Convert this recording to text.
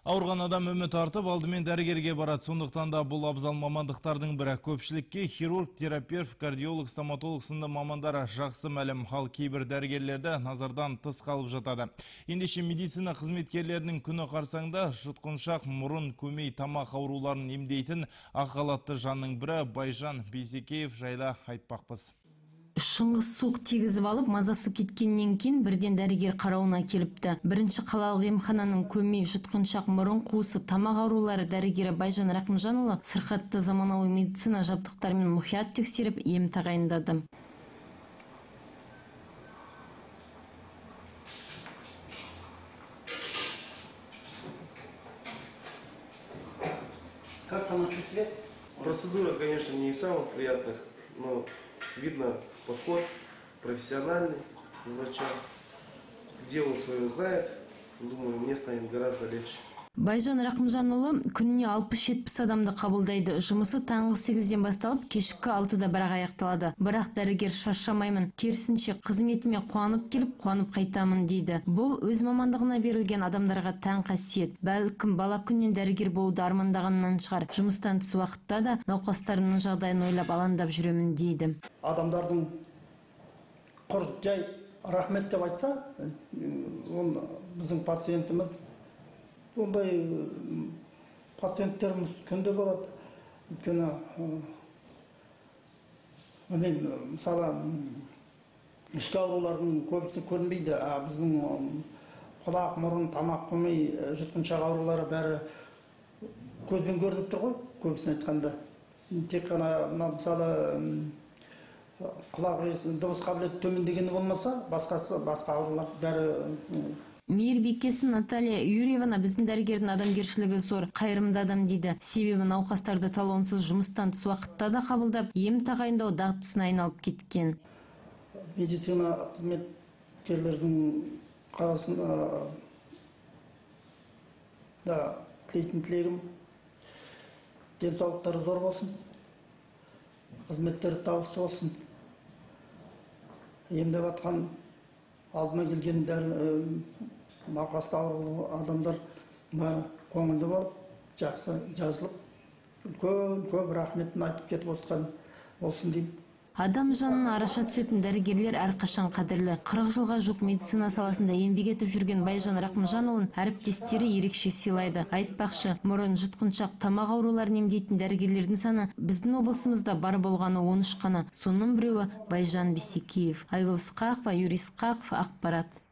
Ауырған адам үміт артып, алдымен дәрігерге барады. Сондықтан да бұл абзал мамандықтардың бірі. Көпшілікке хирург, терапевт, кардиолог, стоматолог сынды мамандары жақсы мәлім. Ал кейбір дәрігерлерді назардан тыс қалып жатады. Ендеше медицина қызметкерлерінің күні қарсаңда жұтқыншақ, мұрын, көмей, тамақ ауруларын емдейтін ақ халатты жанның бірі Байжан Бейсекеев жайлы айтпақпыз. Шыңғыс суық тегізіп алып, мазасы кеткеннен кейін бірден дәрігер қарауына келіпті. Бірінші қалалық емхананың көмей, жұтқыншақ, мұрын қуысы, тамақ аурулары дәрігері Байжан Рақымжанұлы сырқатты заманауи медицина жабдықтарымен мұқият тексеріп, ем тағайындады. Как самочувствие? Процедура, конечно, не из самых приятных, но видно подход профессиональный врача. Дело свое знает. Думаю, мне станет гораздо легче. Байжан Рақымжанұлы күніне 60-70 адамды қабылдайды. Жұмысы таңғы 8-ден басталып, кешкі 6-да бірақ аяқталады. Бірақ дәрігер шаршамаймын, керісінше қызметіме қуанып келіп, қуанып қайтамын дейді. Бұл өз мамандығына берілген адамдарға тән қасиет. Бәлкім бала күннен дәрігер болуды армандағаннан шығар. Жұмыстан тыс уақытта да науқастарымның жағдайын ойлап алаңдап жүремін дейді. Адамдардың құр жай рахмет деп айтса, ол біздің пациентіміз, ондай пациенттеріміз күнде болады. Өйткені мен мысалы ішкі аурулардың көбісі көрінбейді. Біздің құлақ, мұрын, тамақ, көмей, жұтқыншақ аурулары бәрі көзбен көрініп тұр ғой, көбісін айтқанда. Тек қана мысалы құлақ дыбыс қабілеті төмендегені болмаса, басқа аурулар бәрі. Мейірбикесі Наталья Юрьевна біздің дәрігердің адамгершілігі зор, қайырымды адам дейді. Себебі науқастарды талонсыз жұмыстан тыс уақытта да қабылдап, ем тағайындау дағдысына айналып кеткен. Медицина қызметкерлердің қарасында да тілейтін тілегім, денсаулықтары зор болсын, қызметтері табысты болсын. Емдеп атқан алдына келген науқасты адамдар бәрі көңілді болып, жақсы жазылып, көп рахметін айтып кетіп отқан болсын деймін. Адам жанына араша түсетін дәрігерлер әрқашан қадірлі. 40 жылға жуық медицина саласында еңбек етіп жүрген Байжан Рақымжанұлын әріптестері ерекше сыйлайды. Айтпақшы, мұрын, жұтқыншақ, тамақ ауруларын емдейтін дәрігерлердің саны біздің облысымызда бар болғаны 13 қана. Соның біреуі Байжан Бейсекеев. Айгүл Ысқақова, Юрий Ысқақов, Ақпарат.